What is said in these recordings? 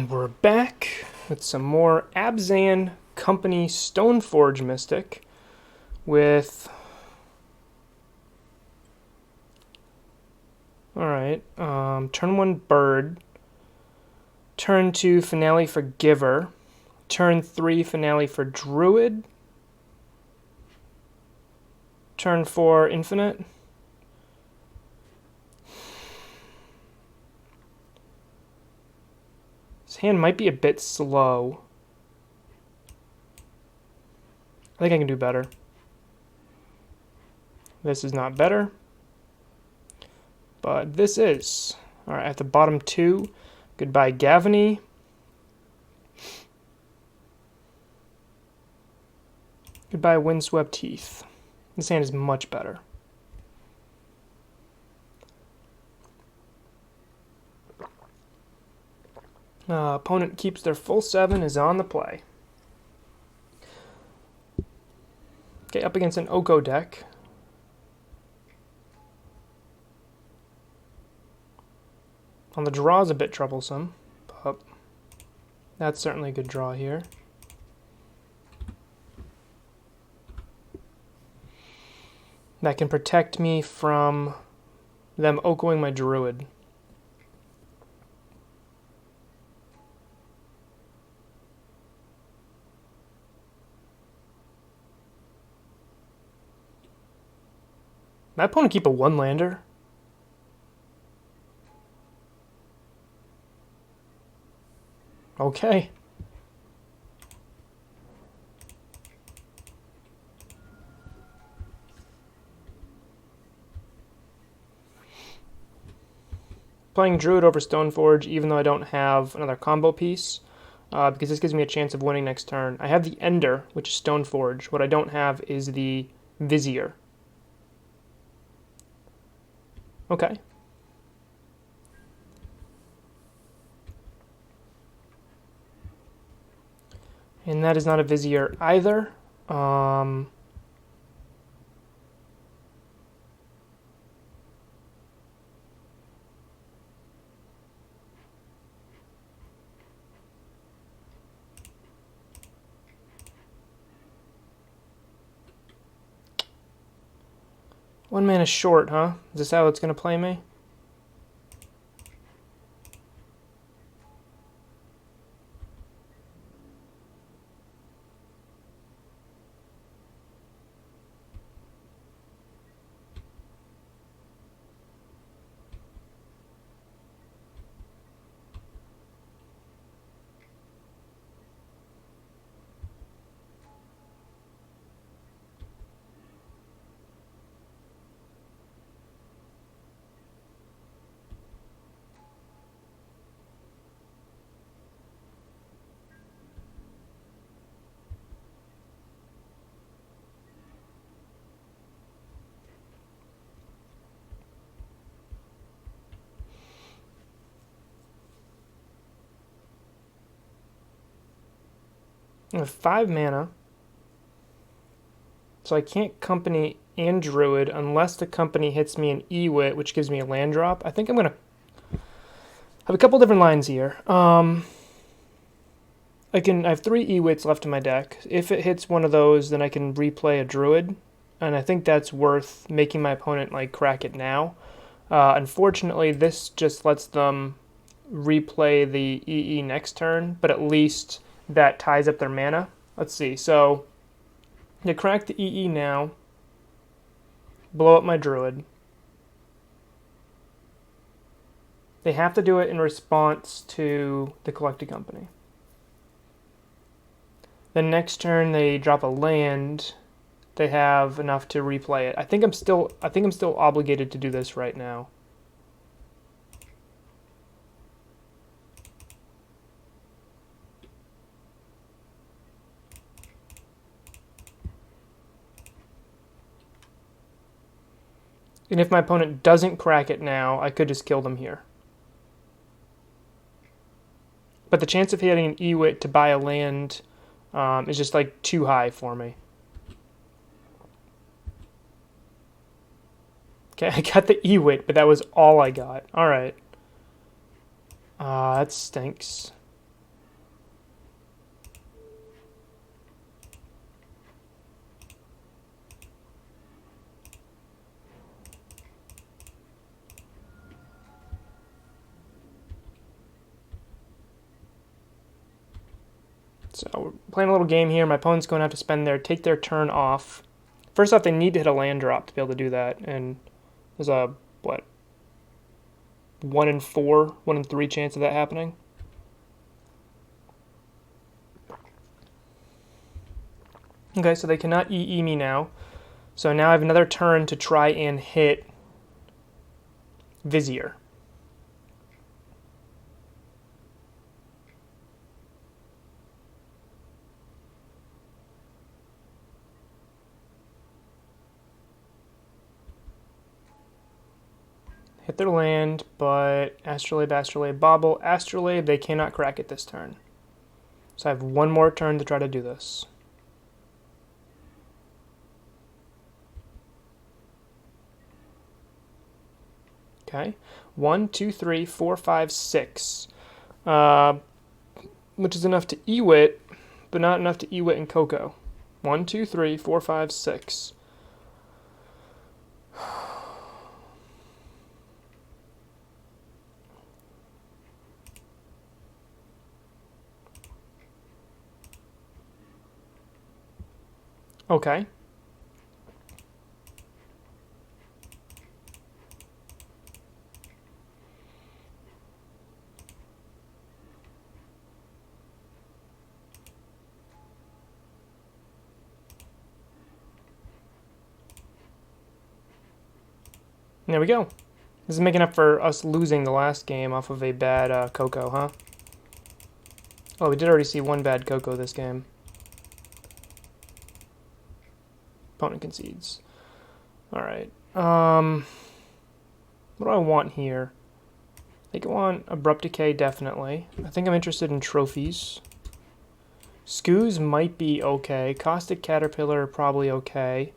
And we're back with some more Abzan Company Stoneforge Mystic with... Alright, turn 1 Bird, turn 2 Finale for Giver, turn 3 Finale for Druid, turn 4 Infinite. This hand might be a bit slow. I think I can do better. This is not better. But this is. Alright, at the bottom 2, goodbye Gavany. Goodbye Windswept Teeth. This hand is much better. Opponent keeps their full 7, is on the play. Okay, up against an CoCo deck. On the draw is a bit troublesome, but that's certainly a good draw here. That can protect me from them CoCoing my Druid. My opponent keep a 1-lander. Okay. Playing Druid over Stoneforge, even though I don't have another combo piece, because this gives me a chance of winning next turn. I have the Ender, which is Stoneforge. What I don't have is the Vizier. Okay. And that is not a Vizier either. One mana short, huh? Is this how it's going to play me? I have 5 mana, so I can't Company and Druid unless the Company hits me an Ewit, which gives me a land drop. I think I'm going to have a couple different lines here. I have 3 Ewits left in my deck. If it hits one of those, then I can replay a Druid, and I think that's worth making my opponent like crack it now. Unfortunately, this just lets them replay the EE next turn, but at least that ties up their mana. Let's see. So, you crack the EE now, blow up my Druid. They have to do it in response to the Collected Company. Then next turn they drop a land. They have enough to replay it. I think I'm still obligated to do this right now. And if my opponent doesn't crack it now, I could just kill them here. But the chance of hitting an Ewit to buy a land is just like too high for me. Okay, I got the Ewit, but that was all I got. Alright. That stinks. So we're playing a little game here. My opponent's going to have to take their turn off. First off, they need to hit a land drop to be able to do that, and there's a, what, 1 in 4, 1 in 3 chance of that happening. Okay, so they cannot EE me now. So now I have another turn to try and hit Vizier. Hit their land, but Astrolabe, Bobble, Astrolabe, they cannot crack it this turn. So I have one more turn to try to do this. Okay, 1, 2, 3, 4, 5, 6. Which is enough to Ewit, but not enough to Ewit and CoCo. 1, 2, 3, 4, 5, 6. Okay. There we go. This is making up for us losing the last game off of a bad CoCo, huh? Oh, we did already see one bad CoCo this game. Opponent concedes. Alright. What do I want here? I think I want Abrupt Decay, definitely. I think I'm interested in trophies. Scoos might be okay. Caustic Caterpillar, probably okay.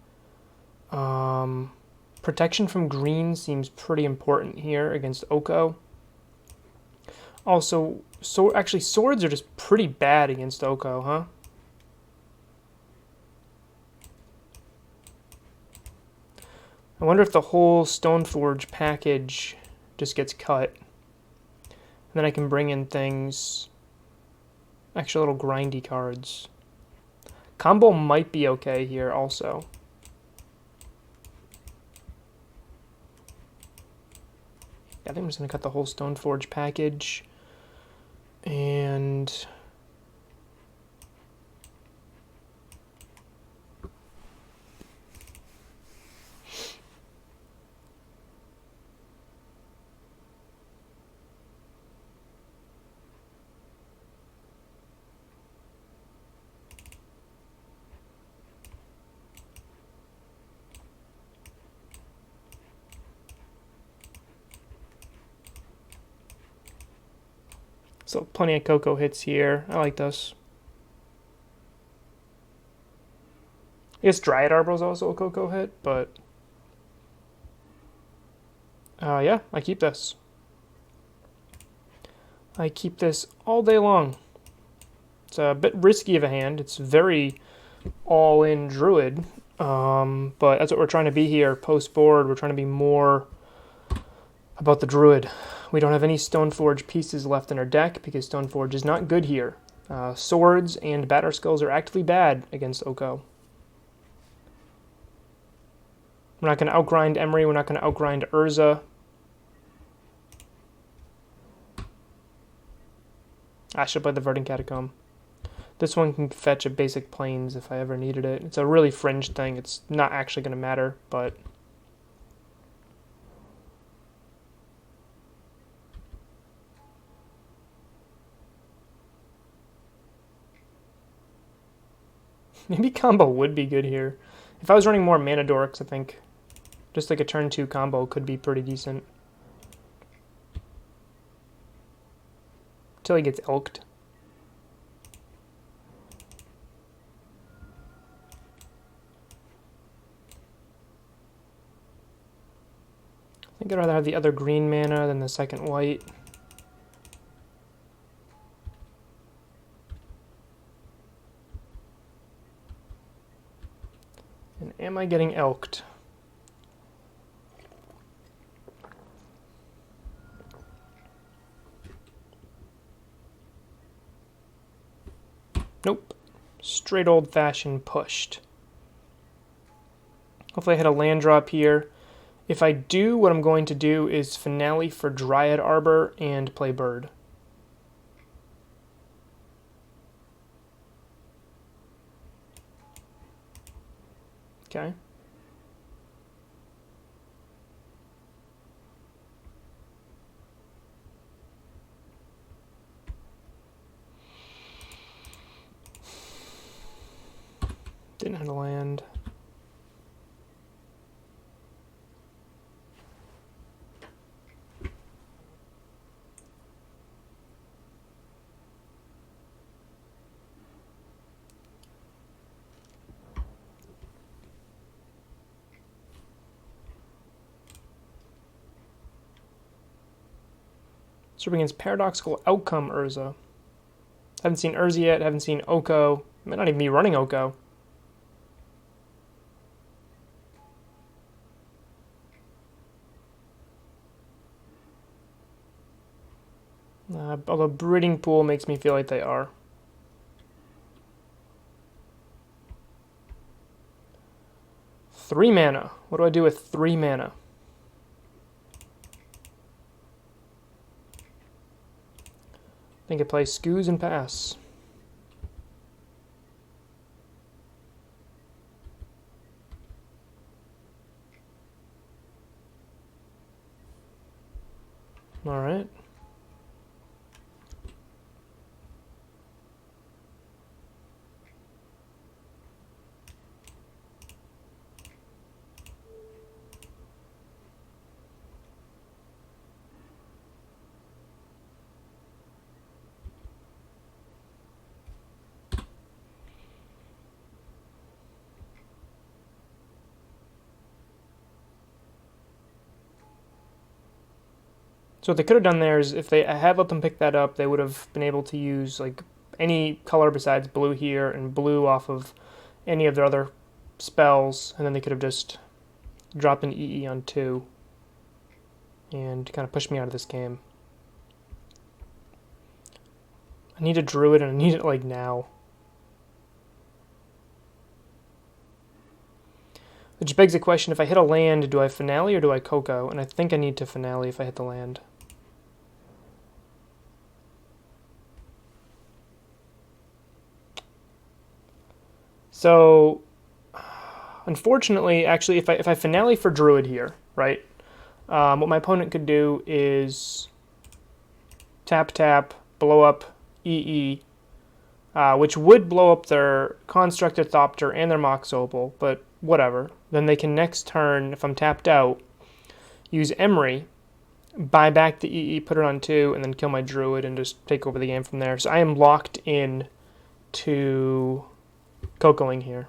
Protection from green seems pretty important here against Oko. Also, actually, swords are just pretty bad against Oko, huh? I wonder if the whole Stoneforge package just gets cut. And then I can bring in things, actually little grindy cards. Combo might be okay here also. I think I'm just going to cut the whole Stoneforge package. And so plenty of CoCo hits here. I like this. I guess Dryad Arbor is also a CoCo hit, but yeah, I keep this. I keep this all day long. It's a bit risky of a hand. It's very all-in Druid, but that's what we're trying to be here. Post-board, we're trying to be more about the Druid. We don't have any Stoneforge pieces left in our deck because Stoneforge is not good here. Swords and Batter Skulls are actively bad against Oko. We're not going to outgrind Emry. We're not going to outgrind Urza. I should play the Verdant Catacomb. This one can fetch a basic Plains if I ever needed it. It's a really fringe thing. It's not actually going to matter, but maybe combo would be good here. If I was running more Mana Dorks, I think just like a turn 2 combo could be pretty decent. Until he gets elked. I think I'd rather have the other green mana than the second white. And am I getting elked? Nope. Straight old-fashioned pushed. Hopefully I hit a land drop here. If I do, what I'm going to do is Finale for Dryad Arbor and play Bird. Okay. Didn't hit a land. So against Paradoxical Outcome Urza. Haven't seen Urza yet, haven't seen CoCo. Might not even be running CoCo. Although Breeding Pool makes me feel like they are. Three mana. What do I do with 3 mana? I think I play Scoos and pass. All right. So what they could have done there is if they had let them pick that up, they would have been able to use like any color besides blue here and blue off of any of their other spells, and then they could have just dropped an EE on 2 and kind of pushed me out of this game. I need a Druid and I need it like now. Which begs the question, if I hit a land, do I Finale or do I CoCo? And I think I need to Finale if I hit the land. So, unfortunately, actually, if I Finale for Druid here, right, what my opponent could do is tap, blow up EE, which would blow up their Constructed Thopter and their Mox Opal, but whatever. Then they can next turn, if I'm tapped out, use Emry, buy back the EE, put it on 2, and then kill my Druid and just take over the game from there. So I am locked in to CoCoing here.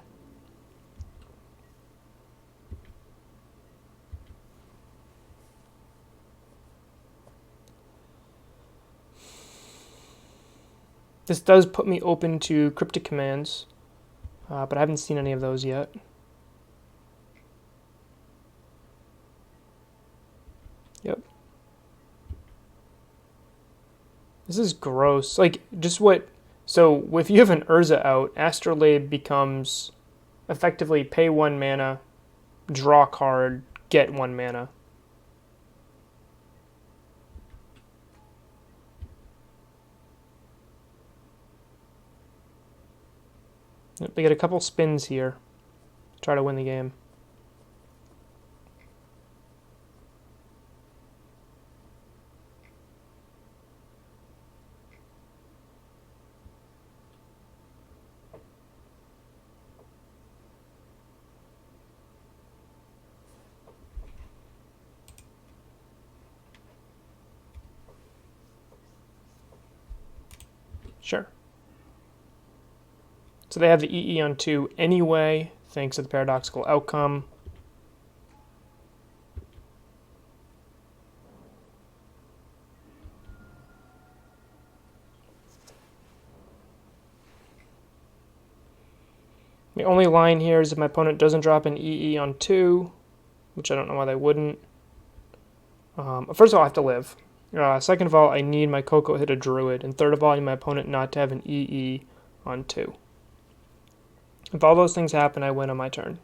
This does put me open to cryptic commands, but I haven't seen any of those yet. Yep. This is gross. Like, just what... So, if you have an Urza out, Astrolabe becomes effectively pay 1 mana, draw card, get 1 mana. Yep, they get a couple spins here to try to win the game. Sure. So they have the EE on 2 anyway, thanks to the Paradoxical Outcome. The only line here is if my opponent doesn't drop an EE on 2, which I don't know why they wouldn't. First of all, I have to live. Second of all, I need my CoCo hit a Druid. And third of all, I need my opponent not to have an EE on 2. If all those things happen, I win on my turn.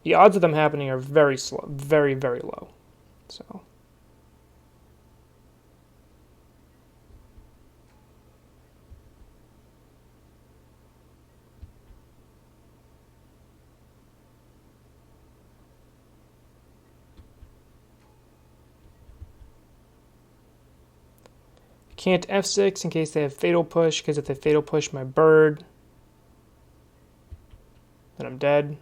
The odds of them happening are very slow, very, very low. So can't F6 in case they have Fatal Push, because if they Fatal Push my bird, then I'm dead.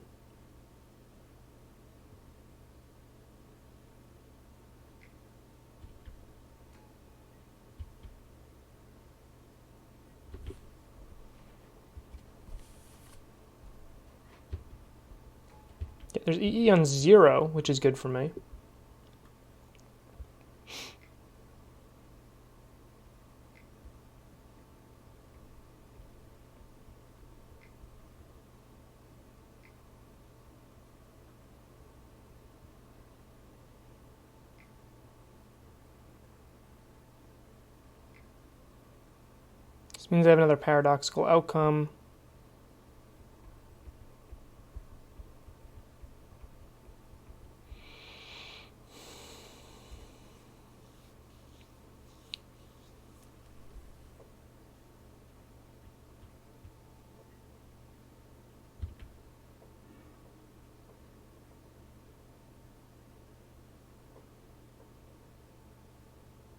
Yeah, there's EE on 0, which is good for me. This means I have another paradoxical outcome.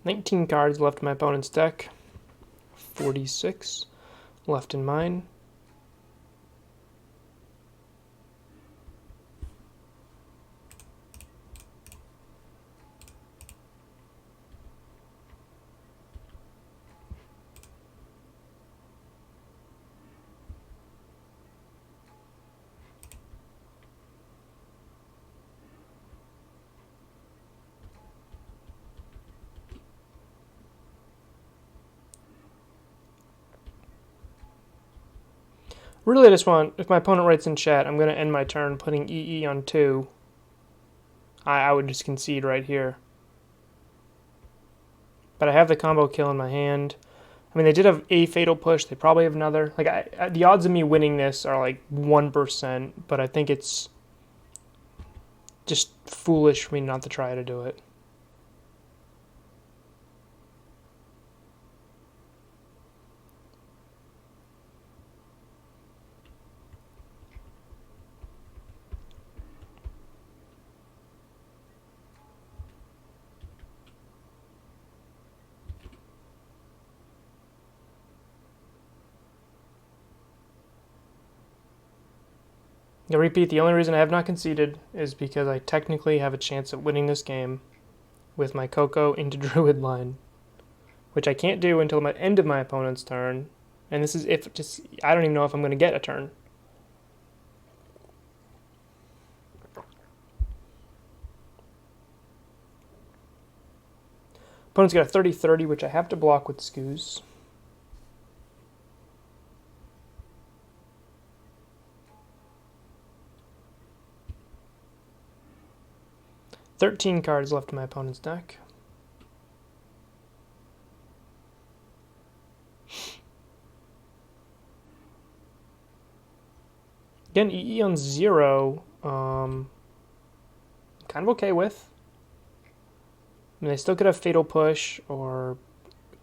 "19 cards left in my opponent's deck. 46 left in mine. Really, I just want, if my opponent writes in chat, I'm going to end my turn putting EE on 2. I would just concede right here. But I have the combo kill in my hand. I mean, they did have a Fatal Push. They probably have another. Like, the odds of me winning this are like 1%, but I think it's just foolish for me not to try to do it. I repeat, the only reason I have not conceded is because I technically have a chance at winning this game with my CoCo into Druid line, which I can't do until the end of my opponent's turn. And this is if just, I don't even know if I'm going to get a turn. Opponent's got a 30-30, which I have to block with Scoos. "13 cards left in my opponent's deck. Again, EE on 0, I'm kind of okay with. I mean, they still could have Fatal Push or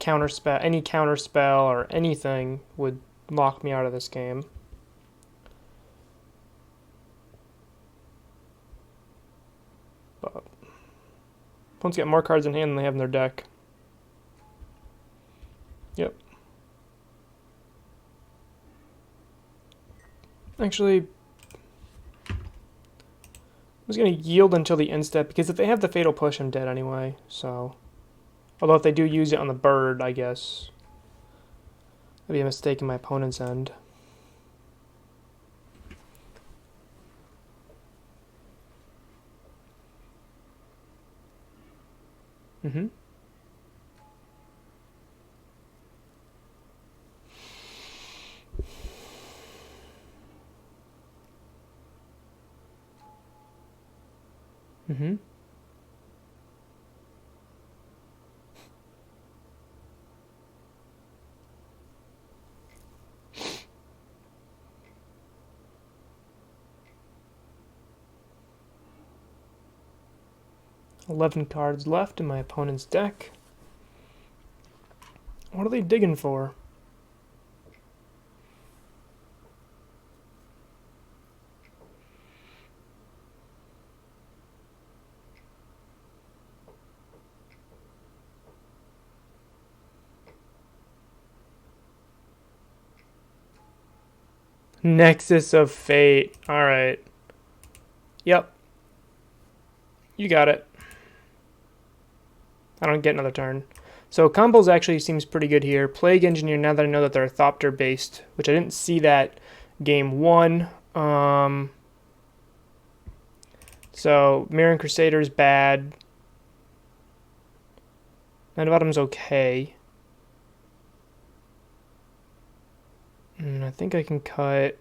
counterspell. Any counterspell or anything would lock me out of this game. But opponents get more cards in hand than they have in their deck. Yep. Actually, I was going to yield until the end step, because if they have the Fatal Push, I'm dead anyway, so... Although if they do use it on the bird, I guess that'd be a mistake in my opponent's end. Mm-hmm. Mm-hmm. 11 cards left in my opponent's deck. What are they digging for? Nexus of Fate. Alright. Yep. You got it. I don't get another turn. So combos actually seems pretty good here. Plague Engineer, now that I know that they're Thopter based, which I didn't see that game one. So Mirren Crusader's bad. Night of Autumn's okay. And I think I can cut.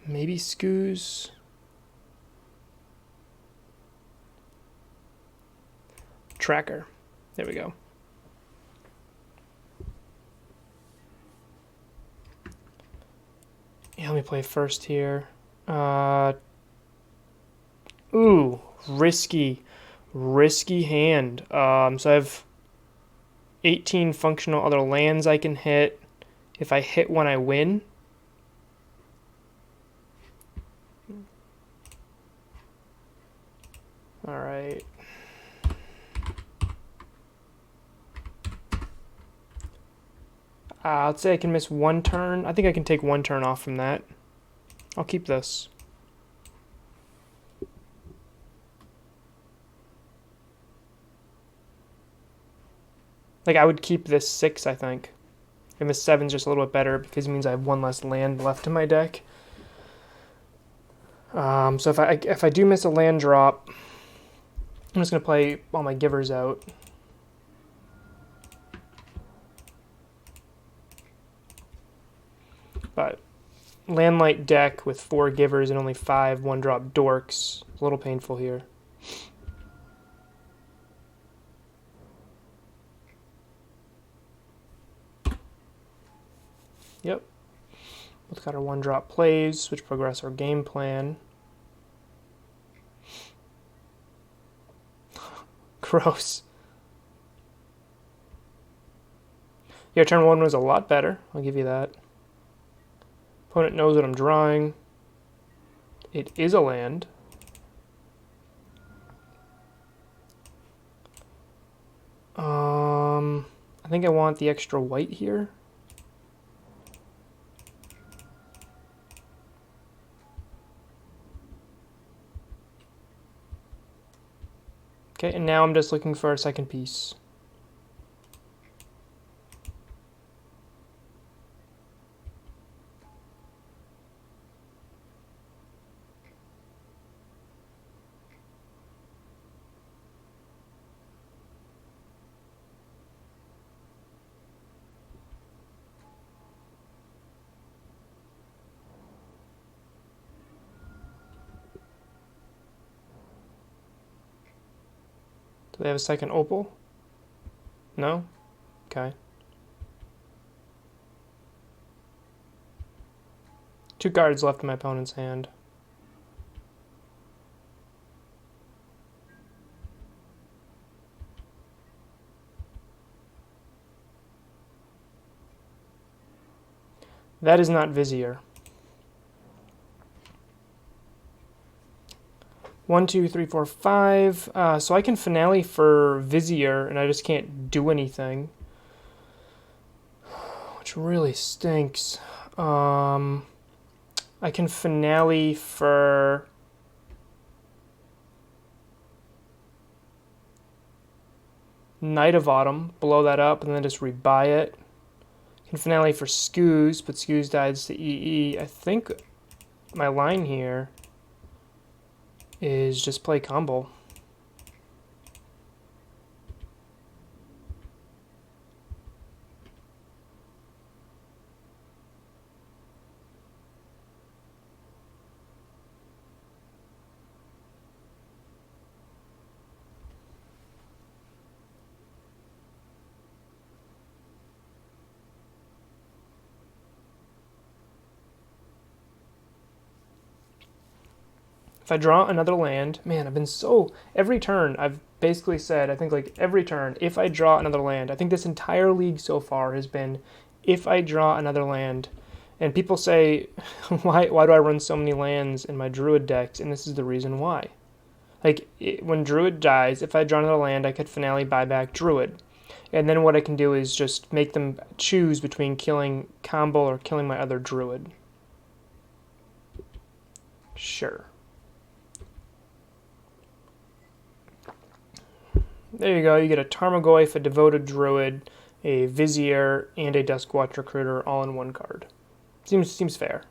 Maybe Scoos. Tracker. There we go. Yeah, let me play first here. Ooh, risky hand. So I have 18 functional other lands I can hit. If I hit one, I win. All right. Let's say I can miss one turn. I think I can take one turn off from that. I'll keep this. Like, I would keep this 6, I think. And the 7's just a little bit better because it means I have one less land left in my deck. So if I do miss a land drop, I'm just going to play all my givers out. But landlight deck with 4 givers and only 5 one-drop dorks. A little painful here. Yep. Both got our one-drop plays, which progress our game plan. Gross. Yeah, turn 1 was a lot better. I'll give you that. Opponent knows what I'm drawing. It is a land. I think I want the extra white here. Okay, and now I'm just looking for a second piece. Do they have a second opal? No? Okay. 2 cards left in my opponent's hand. That is not Vizier. 1, 2, 3, 4, 5. So I can finale for Vizier, and I just can't do anything, which really stinks. I can finale for Night of Autumn, blow that up, and then just rebuy it. I can finale for Scoos, but Scoos dies to EE. I think my line here is just play combo. If I draw another land, man, I've been so, every turn I've basically said, I think like every turn, if I draw another land, I think this entire league so far has been, if I draw another land, and people say, why do I run so many lands in my Druid decks? And this is the reason why. Like, when Druid dies, if I draw another land, I could finale buy back Druid. And then what I can do is just make them choose between killing Combo or killing my other Druid. Sure. There you go, you get a Tarmogoyf, a Devoted Druid, a Vizier, and a Duskwatch Recruiter all in one card. Seems fair.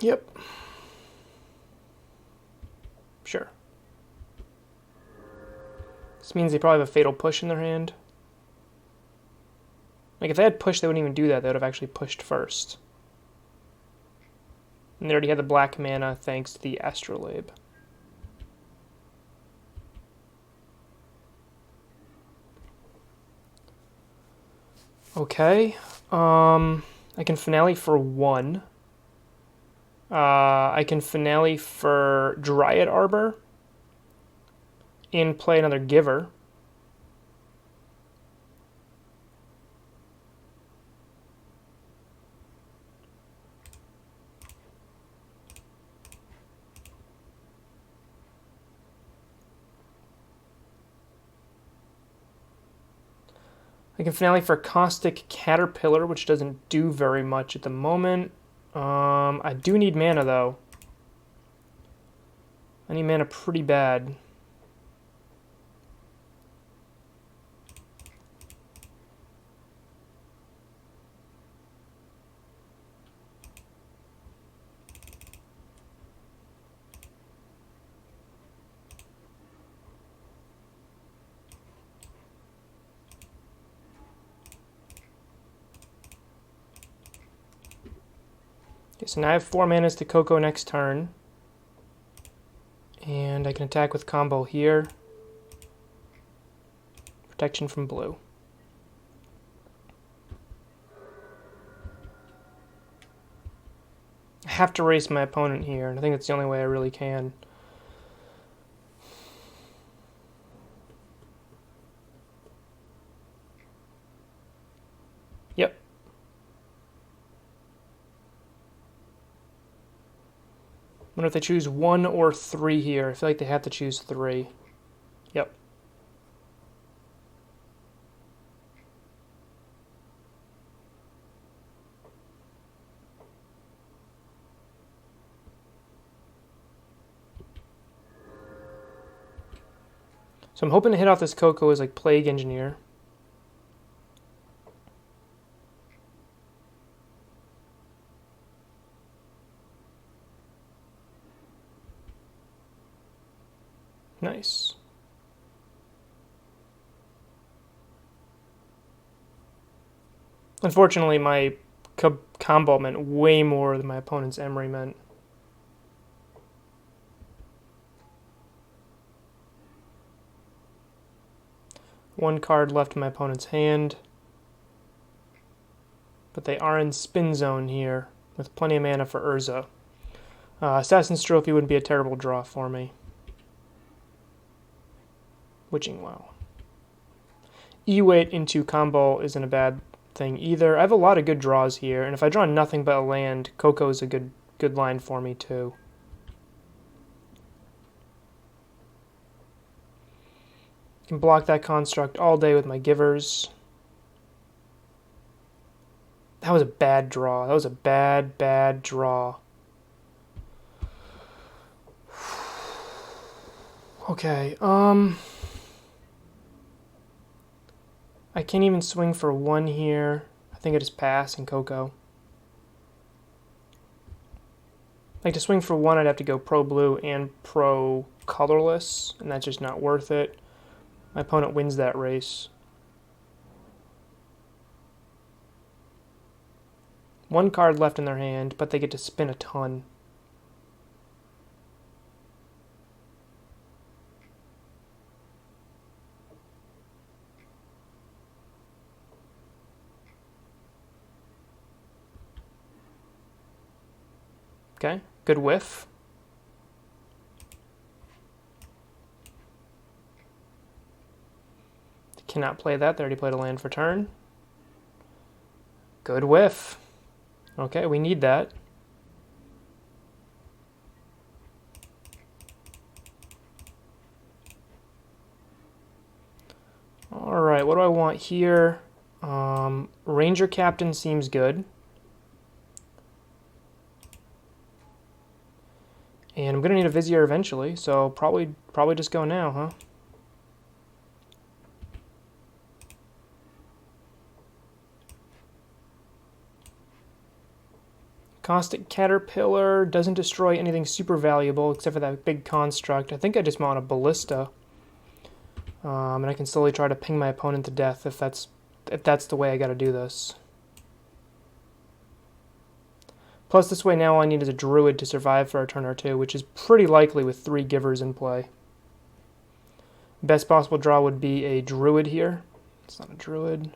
Yep. Sure. This means they probably have a Fatal Push in their hand. Like, if they had Push, they wouldn't even do that. They would have actually pushed first. And they already had the black mana thanks to the Astrolabe. Okay. I can finale for 1. I can finale for Dryad Arbor and play another Giver. I can finale for Caustic Caterpillar, which doesn't do very much at the moment. I do need mana, though. I need mana pretty bad. Okay, so now I have 4 manas to CoCo next turn. And I can attack with Combo here. Protection from blue. I have to race my opponent here, and I think that's the only way I really can. Yep. I wonder if they choose 1 or 3 here. I feel like they have to choose 3. Yep. So I'm hoping to hit off this CoCo as like Plague Engineer. Nice. Unfortunately, my combo meant way more than my opponent's Emry meant. One card left in my opponent's hand. But they are in spin zone here, with plenty of mana for Urza. Assassin's Trophy would be a terrible draw for me. Witching Wow. E-Wait into combo isn't a bad thing either. I have a lot of good draws here, and if I draw nothing but a land, CoCo is a good line for me too. I can block that construct all day with my Givers. That was a bad draw. That was a bad draw. Okay, I can't even swing for 1 here. I think I just pass and CoCo. Like, to swing for 1, I'd have to go pro blue and pro colorless, and that's just not worth it. My opponent wins that race. 1 card left in their hand, but they get to spin a ton. Okay, good whiff. Cannot play that. They already played a land for turn. Good whiff. Okay, we need that. Alright, what do I want here? Ranger Captain seems good. And I'm going to need a Vizier eventually, so probably just go now, huh? Caustic Caterpillar doesn't destroy anything super valuable except for that big construct. I think I just want a Ballista. And I can slowly try to ping my opponent to death if that's the way I gotta do this. Plus this way now all I need is a Druid to survive for a turn or two, which is pretty likely with 3 Givers in play. Best possible draw would be a Druid here. It's not a Druid.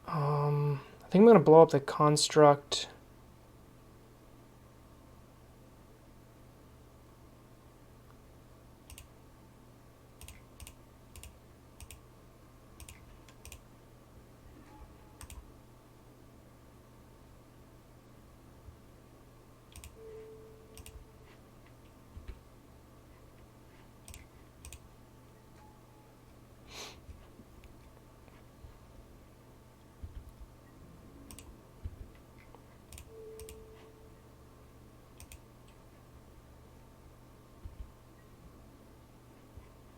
I think I'm going to blow up the construct.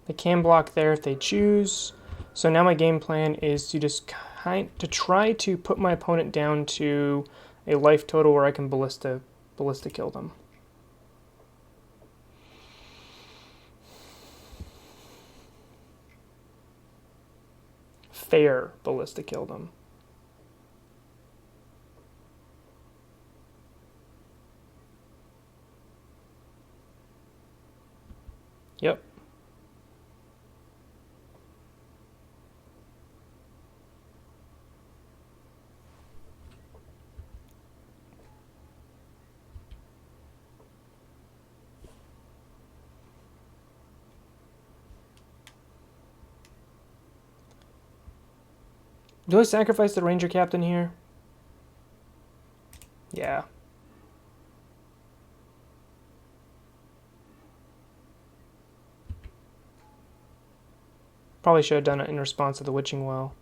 They can block there if they choose. So now my game plan is to just try to put my opponent down to a life total where I can ballista kill them. Fair ballista kill them. Yep. Do I sacrifice the Ranger Captain here? Yeah. Probably should have done it in response to the Witching Well.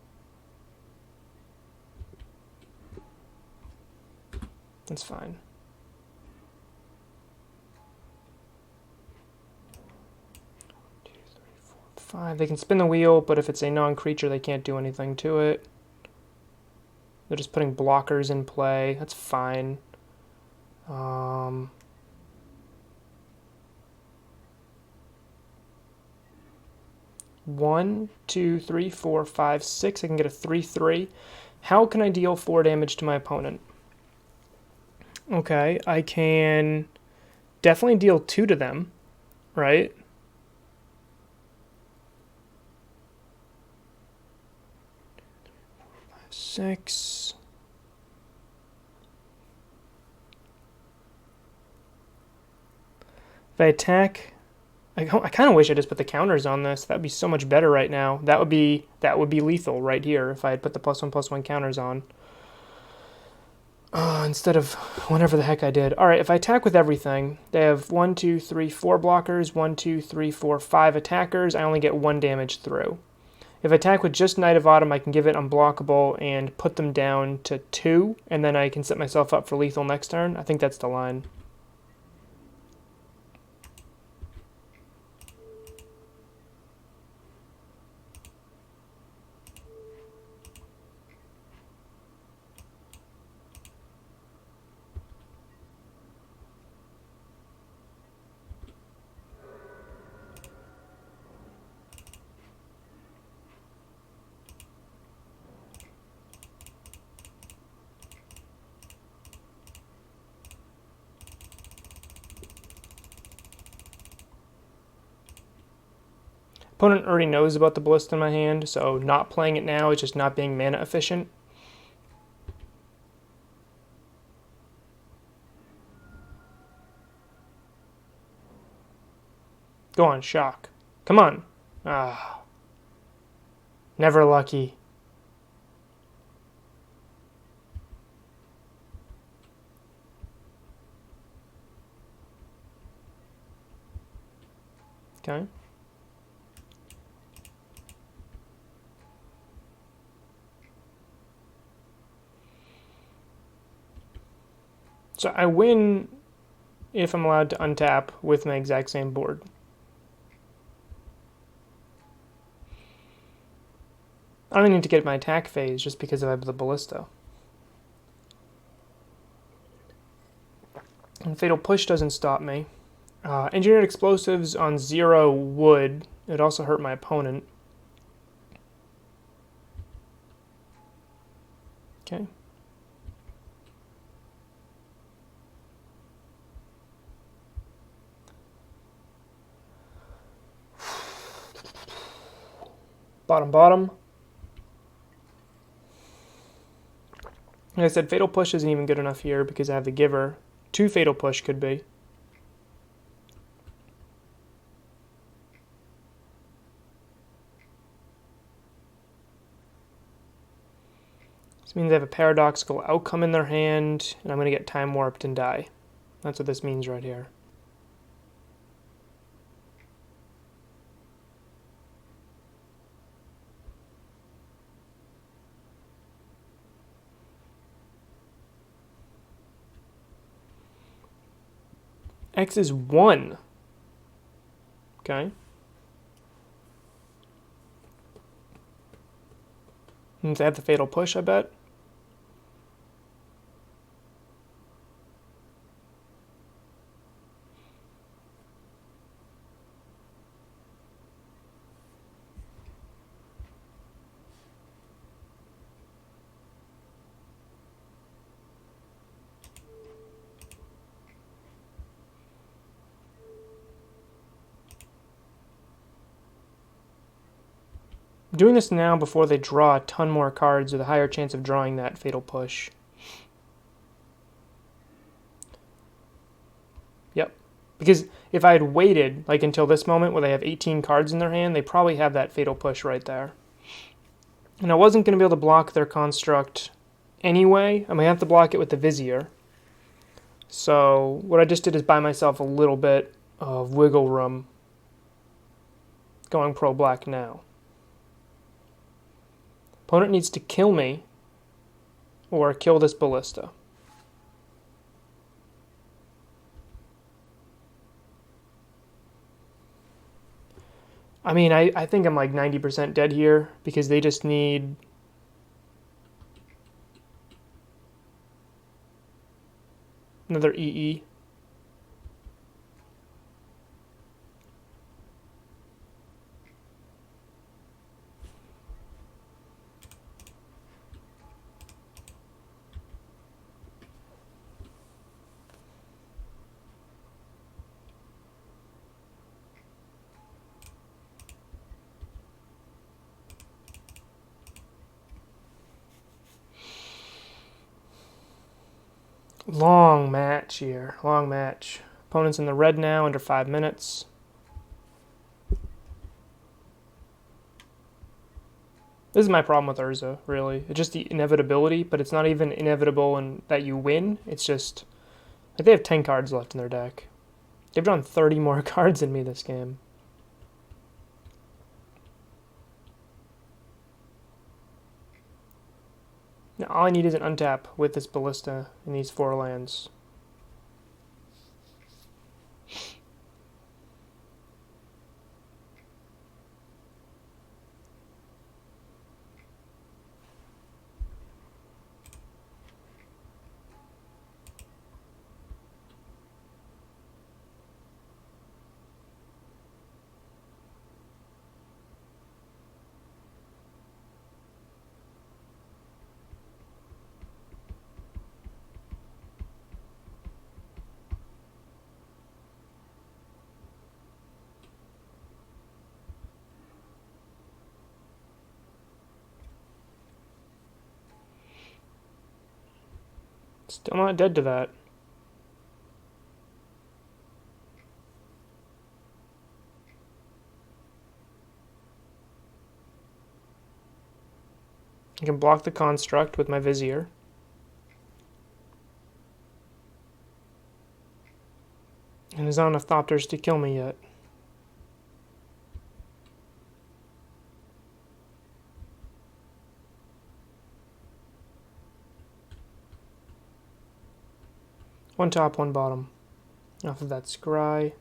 That's fine. 1, 2, 3, 4, 5. They can spin the wheel, but if it's a non-creature, they can't do anything to it. They're just putting blockers in play. That's fine. 1, 2, 3, 4, 5, 6. I can get a 3/3. How can I deal 4 damage to my opponent? Okay, I can definitely deal 2 to them, right? Six. If I attack, I kind of wish I just put the counters on this. That'd be so much better right now. That would be lethal right here if I had put the +1/+1 counters on. Instead of whatever the heck I did. All right, if I attack with everything, they have 1, 2, 3, 4 blockers, 1, 2, 3, 4, 5 attackers. I only get 1 damage through. If I attack with just Knight of Autumn, I can give it unblockable and put them down to 2, and then I can set myself up for lethal next turn. I think that's the line. Opponent already knows about the Ballista in my hand, so not playing it now is just not being mana efficient. Go on, shock. Come on. Ah. Never lucky. Okay. So I win if I'm allowed to untap with my exact same board. I don't need to get my attack phase just because I have the Ballista. And Fatal Push doesn't stop me. Engineered Explosives on 0 would. It also hurt my opponent. Okay. Bottom. Like I said, Fatal Push isn't even good enough here because I have the Giver. 2 Fatal Push could be. This means they have a Paradoxical outcome in their hand, and I'm going to get Time Warped and die. That's what this means right here. X is 1. Okay. Means I have the Fatal Push, I bet. Doing this now before they draw a ton more cards with a higher chance of drawing that Fatal Push. Yep. Because if I had waited like until this moment where they have 18 cards in their hand, they probably have that Fatal Push right there. And I wasn't going to be able to block their construct anyway. I'm going to have to block it with the Vizier. So what I just did is buy myself a little bit of wiggle room going pro-black now. Opponent needs to kill me or kill this Ballista. I mean, I think I'm like 90% dead here because they just need another EE. Long match here. Long match. Opponent's in the red now, under 5 minutes. This is my problem with Urza, really. It's just the inevitability, but it's not even inevitable in that you win. It's just like they have 10 cards left in their deck. They've drawn 30 more cards than me this game. Now, all I need is an untap with this Ballista in these 4 lands. Still not dead to that. I can block the construct with my Vizier. And there's not enough Thopters to kill me yet. One top, one bottom. Off of that scry.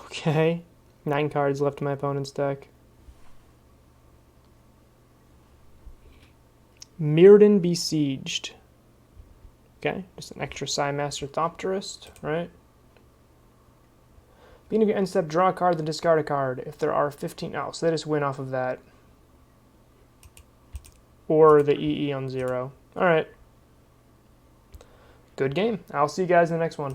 Okay. 9 cards left in my opponent's deck. Mirrodin Besieged. Okay, just an extra Psymaster Thopterist, right? Beginning of your end step, draw a card, then discard a card. If there are 15... Oh, so they just win off of that. Or the EE on 0. Alright. Good game. I'll see you guys in the next one.